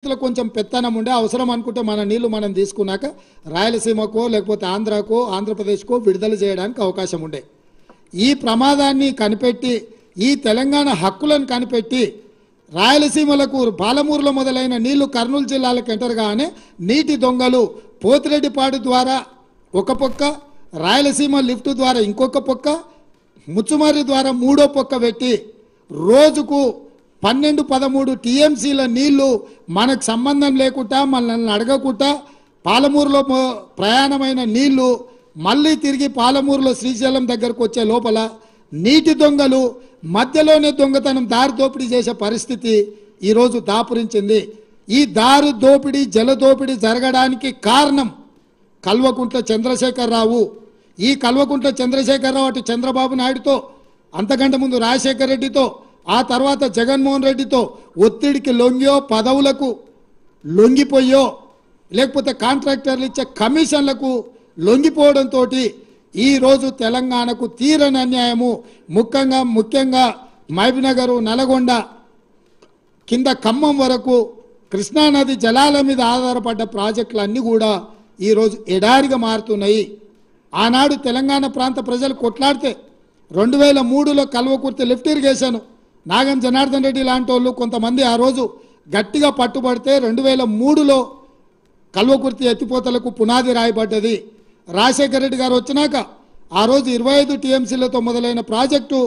కొంచెం పెత్తనం ఉండే అవసరం అనుకుంటే మన నీళ్లు మనం తీసుకున్నాక రాయలసీమకో లేకపోతే ఆంధ్రాకో ఆంధ్రప్రదేశ్కో విడుదల చేయడానికి అవకాశం ఉండే ఈ ప్రమాదాన్ని కనిపెట్టి ఈ తెలంగాణ హక్కులను కనిపెట్టి రాయలసీమలకు పాలమూరులో మొదలైన నీళ్లు కర్నూలు జిల్లాలకు ఎంటర్ గానే నీటి దొంగలు పోతిరెడ్డిపాడు ద్వారా ఒక పక్క రాయలసీమ లిఫ్ట్ ద్వారా ఇంకొక పక్క ముచ్చుమర్రి ద్వారా మూడో పక్క పెట్టి రోజుకు 12-13 టీఎంసీల నీళ్లు మనకు సంబంధం లేకుండా మనల్ని అడగకుండా పాలమూరులో ప్రయాణమైన నీళ్లు మళ్ళీ తిరిగి పాలమూరులో శ్రీశైలం దగ్గరకు వచ్చే లోపల నీటి దొంగలు మధ్యలోనే దొంగతనం దారి దోపిడీ చేసే పరిస్థితి ఈరోజు దాపురించింది. ఈ దారి దోపిడీ జల దోపిడీ జరగడానికి కారణం కల్వకుంట్ల చంద్రశేఖరరావు. ఈ కల్వకుంట్ల చంద్రశేఖరరావు అటు చంద్రబాబు నాయుడుతో అంతకంటే ముందు రాజశేఖర రెడ్డితో ఆ తర్వాత జగన్మోహన్ రెడ్డితో ఒత్తిడికి లొంగియో పదవులకు లొంగిపోయో లేకపోతే కాంట్రాక్టర్లు ఇచ్చే కమిషన్లకు లొంగిపోవడంతో ఈరోజు తెలంగాణకు తీరని అన్యాయము. ముఖ్యంగా మహబూబ్నగర్ నల్గొండ కింద ఖమ్మం వరకు కృష్ణానది జలాల మీద ఆధారపడ్డ ప్రాజెక్టులన్నీ కూడా ఈరోజు ఎడారిగా మారుతున్నాయి. ఆనాడు తెలంగాణ ప్రాంత ప్రజలు కొట్లాడితే 2003లో కల్వకుర్తి లిఫ్ట్ ఇరిగేషన్ నాగం జనార్దన్ రెడ్డి లాంటి వాళ్ళు కొంతమంది ఆ రోజు గట్టిగా పట్టుబడితే 2003లో కల్వకుర్తి ఎత్తిపోతలకు పునాది రాయబడ్డది. రాజశేఖర రెడ్డి గారు వచ్చినాక ఆ రోజు 25 టీఎంసీలతో మొదలైన ప్రాజెక్టు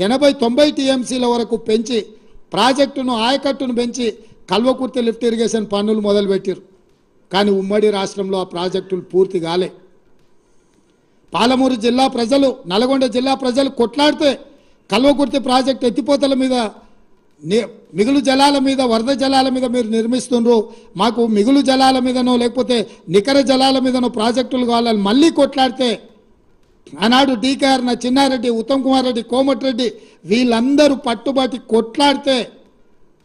80-90 టీఎంసీల వరకు పెంచి ప్రాజెక్టును ఆయకట్టును పెంచి కల్వకుర్తి లిఫ్ట్ ఇరిగేషన్ పనులు మొదలుపెట్టారు. కానీ ఉమ్మడి రాష్ట్రంలో ఆ ప్రాజెక్టులు పూర్తి కాలే. పాలమూరు జిల్లా ప్రజలు నల్గొండ జిల్లా ప్రజలు కొట్లాడితే కల్వకుర్తి ప్రాజెక్టు ఎత్తిపోతల మీద మిగులు జలాల మీద వరద జలాల మీద మీరు నిర్మిస్తున్నారు, మాకు మిగులు జలాల మీదనో లేకపోతే నికర జలాల మీదనో ప్రాజెక్టులు కావాలని మళ్ళీ కొట్లాడితే ఆనాడు డీకేఆర్ చిన్నారెడ్డి ఉత్తమ్ కుమార్ రెడ్డి కోమటిరెడ్డి వీళ్ళందరూ పట్టుబట్టి కొట్లాడితే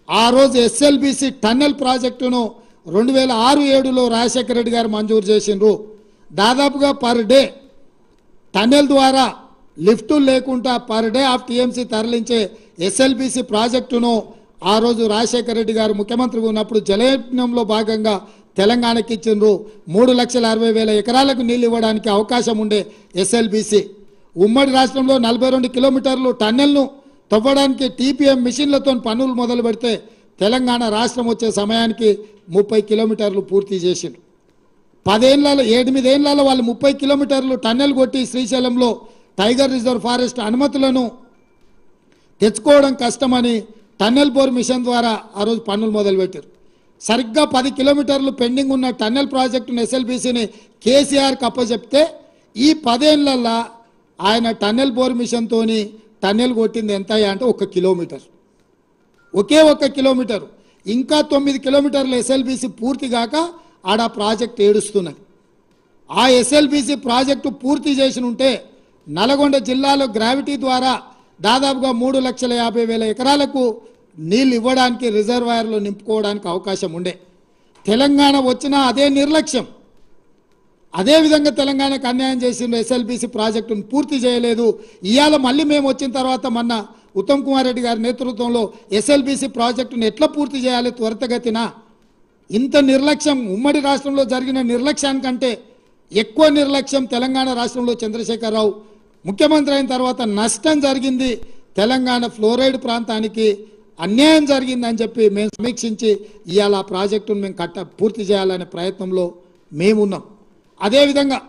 ఆ రోజు ఎస్ఎల్బిసి టన్నెల్ ప్రాజెక్టును 2006-07లో రాజశేఖర రెడ్డి గారు మంజూరు చేసిండ్రు. దాదాపుగా పర్ డే టన్నెల్ ద్వారా లిఫ్టు లేకుండా పర్ డే ఆఫ్ టీఎంసీ తరలించే ఎస్ఎల్బిసి ప్రాజెక్టును ఆ రోజు రాజశేఖర రెడ్డి గారు ముఖ్యమంత్రిగా ఉన్నప్పుడు జలయజ్ఞంలో భాగంగా తెలంగాణకి ఇచ్చిండ్రు. 3,60,000 ఎకరాలకు నీళ్ళు ఇవ్వడానికి అవకాశం ఉండే ఎస్ఎల్బిసి ఉమ్మడి రాష్ట్రంలో 42 కిలోమీటర్లు టన్నెల్ను తవ్వడానికి టీపీఎం మిషన్లతో పనులు మొదలు పెడితే తెలంగాణ రాష్ట్రం వచ్చే సమయానికి 30 కిలోమీటర్లు పూర్తి చేసిండ్రు. 8 ఏళ్లలో వాళ్ళు 30 కిలోమీటర్లు టన్నెల్ కొట్టి శ్రీశైలంలో టైగర్ రిజర్వ్ ఫారెస్ట్ అనుమతులను తెచ్చుకోవడం కష్టమని టన్నెల్ బోర్ మిషన్ ద్వారా ఆ రోజు పనులు మొదలుపెట్టారు. సరిగ్గా 10 కిలోమీటర్లు పెండింగ్ ఉన్న టన్నెల్ ప్రాజెక్టును ఎస్ఎల్బిసిని కేసీఆర్కి అప్పచెప్తే ఈ 10 ఏళ్లలో ఆయన టన్నెల్ బోర్ మిషన్తోని టన్నెల్ కొట్టింది ఎంత అంటే 1 కిలోమీటర్, ఒకే 1 కిలోమీటర్. ఇంకా 9 కిలోమీటర్లు ఎస్ఎల్బిసి పూర్తి కాక ఆడ ప్రాజెక్ట్ ఏడుస్తున్నది. ఆ ఎస్ఎల్బిసి ప్రాజెక్టు పూర్తి చేసి ఉంటే నల్గొండ జిల్లాలో గ్రావిటీ ద్వారా దాదాపుగా 3,50,000 ఎకరాలకు నీళ్ళు ఇవ్వడానికి రిజర్వాయర్లు నింపుకోవడానికి అవకాశం ఉండే. తెలంగాణ వచ్చిన అదే నిర్లక్ష్యం, అదేవిధంగా తెలంగాణకు అన్యాయం చేసిన ఎస్ఎల్బిసి ప్రాజెక్టును పూర్తి చేయలేదు. ఇవాళ మళ్ళీ మేము వచ్చిన తర్వాత మొన్న ఉత్తమ్ కుమార్ రెడ్డి గారి నేతృత్వంలో ఎస్ఎల్బిసి ప్రాజెక్టును ఎట్లా పూర్తి చేయాలి త్వరితగతిన. ఇంత నిర్లక్ష్యం ఉమ్మడి రాష్ట్రంలో జరిగిన నిర్లక్ష్యానికంటే ఎక్కువ నిర్లక్ష్యం తెలంగాణ రాష్ట్రంలో చంద్రశేఖరరావు ముఖ్యమంత్రి అయిన తర్వాత నష్టం జరిగింది. తెలంగాణ ఫ్లోరైడ్ ప్రాంతానికి అన్యాయం జరిగిందని చెప్పి మేము సమీక్షించి ఇవాళ ఆ ప్రాజెక్టును మేము పూర్తి చేయాలనే ప్రయత్నంలో మేమున్నాం. అదేవిధంగా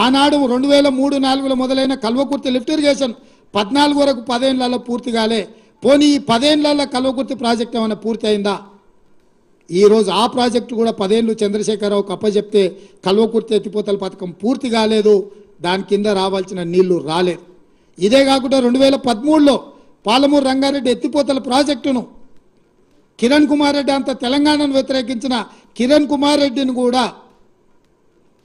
ఆనాడు 2003-04లో మొదలైన కల్వకుర్తి లిఫ్ట్ ఇరిగేషన్ 14 వరకు 10 ఏళ్లలో పూర్తి కాలే. పోనీ ఈ 10 ఏళ్లలో కల్వకుర్తి ప్రాజెక్ట్ ఏమైనా పూర్తి అయిందా? ఈరోజు ఆ ప్రాజెక్టు కూడా 10 ఏళ్ళు చంద్రశేఖరరావుకు అప్పచెప్తే కల్వకుర్తి ఎత్తిపోతల పథకం పూర్తి కాలేదు, దాని కింద రావాల్సిన నీళ్లు రాలేదు. ఇదే కాకుండా 2013లో పాలమూరు రంగారెడ్డి ఎత్తిపోతల ప్రాజెక్టును కిరణ్ కుమార్ రెడ్డి అంత తెలంగాణను వ్యతిరేకించిన కిరణ్ కుమార్ రెడ్డిని కూడా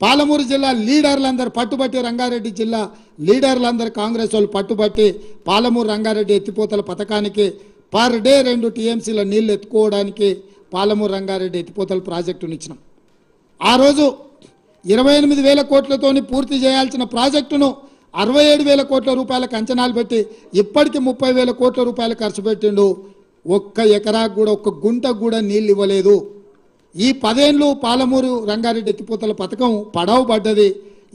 పాలమూరు జిల్లా లీడర్లందరూ పట్టుబట్టి రంగారెడ్డి జిల్లా లీడర్లందరూ కాంగ్రెస్ వాళ్ళు పట్టుబట్టి పాలమూరు రంగారెడ్డి ఎత్తిపోతల పథకానికి పర్ డే 2 టీఎంసీల నీళ్లు ఎత్తుకోవడానికి పాలమూరు రంగారెడ్డి ఎత్తిపోతల ప్రాజెక్టును ఇచ్చినాం. ఆ రోజు 28,000 కోట్లతోని పూర్తి చేయాల్సిన ప్రాజెక్టును 67,000 కోట్ల రూపాయలకు అంచనాలు పెట్టి ఇప్పటికి 30,000 కోట్ల రూపాయలు ఖర్చు పెట్టిండు. ఒక్క ఎకరాకు కూడా ఒక్క గుంటకు కూడా నీళ్ళు ఇవ్వలేదు. ఈ 10 ఏళ్ళు పాలమూరు రంగారెడ్డి ఎత్తిపోతల పథకం పడవ పడ్డది.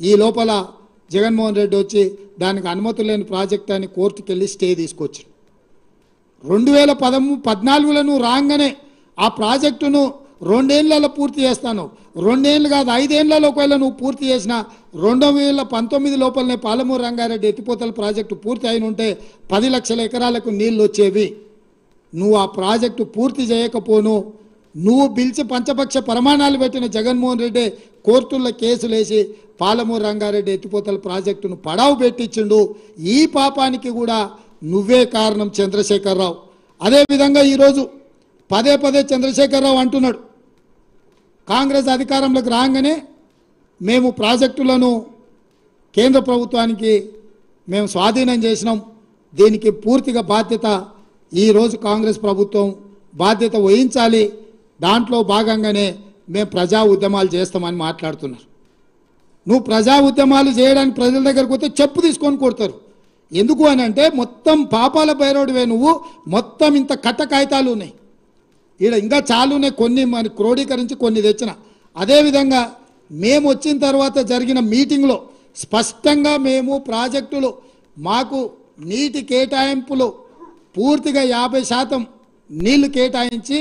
ఈ లోపల జగన్మోహన్ రెడ్డి వచ్చి దానికి అనుమతి లేని ప్రాజెక్ట్ అని కోర్టుకు వెళ్ళి స్టే తీసుకొచ్చాడు. 2014లో నువ్వు రాగానే ఆ ప్రాజెక్టును 2 ఏళ్లలో పూర్తి చేస్తాను, 2 ఏళ్ళు కాదు 5 ఏళ్లలో ఒకవేళ నువ్వు పూర్తి చేసిన 2019 లోపలనే పాలమూరు రంగారెడ్డి ఎత్తిపోతల ప్రాజెక్టు పూర్తి అయిన ఉంటే 10 లక్షల ఎకరాలకు నీళ్ళు వచ్చేవి. నువ్వు ఆ ప్రాజెక్టు పూర్తి చేయకపోను, నువ్వు పిలిచి పంచపక్ష ప్రమాణాలు పెట్టిన జగన్మోహన్ రెడ్డి కోర్టుల్లో కేసులు వేసి పాలమూరు రంగారెడ్డి ఎత్తిపోతల ప్రాజెక్టును పడావు పెట్టించిండు. ఈ పాపానికి కూడా నువ్వే కారణం చంద్రశేఖరరావు. అదేవిధంగా ఈరోజు పదే పదే చంద్రశేఖరరావు అంటున్నాడు, కాంగ్రెస్ అధికారంలోకి రాగానే మేము ప్రాజెక్టులను కేంద్ర ప్రభుత్వానికి మేము స్వాధీనం చేసినాం, దీనికి పూర్తిగా బాధ్యత ఈరోజు కాంగ్రెస్ ప్రభుత్వం బాధ్యత వహించాలి, దాంట్లో భాగంగానే మేము ప్రజా ఉద్యమాలు చేస్తామని మాట్లాడుతున్నారు. నువ్వు ప్రజా ఉద్యమాలు చేయడానికి ప్రజల దగ్గరకు పోతే చెప్పు తీసుకొని కొడతారు. ఎందుకు అని అంటే మొత్తం పాపాల బైరోడివే నువ్వు, మొత్తం ఇంత కట్ట కాగితాలు ఉన్నాయి ఈడ, ఇంకా చాలునే కొన్ని మరి క్రోడీకరించి కొన్ని తెచ్చిన. అదేవిధంగా మేము వచ్చిన తర్వాత జరిగిన మీటింగ్లో స్పష్టంగా మేము ప్రాజెక్టులు మాకు నీటి కేటాయింపులు పూర్తిగా 50% నీళ్లు కేటాయించి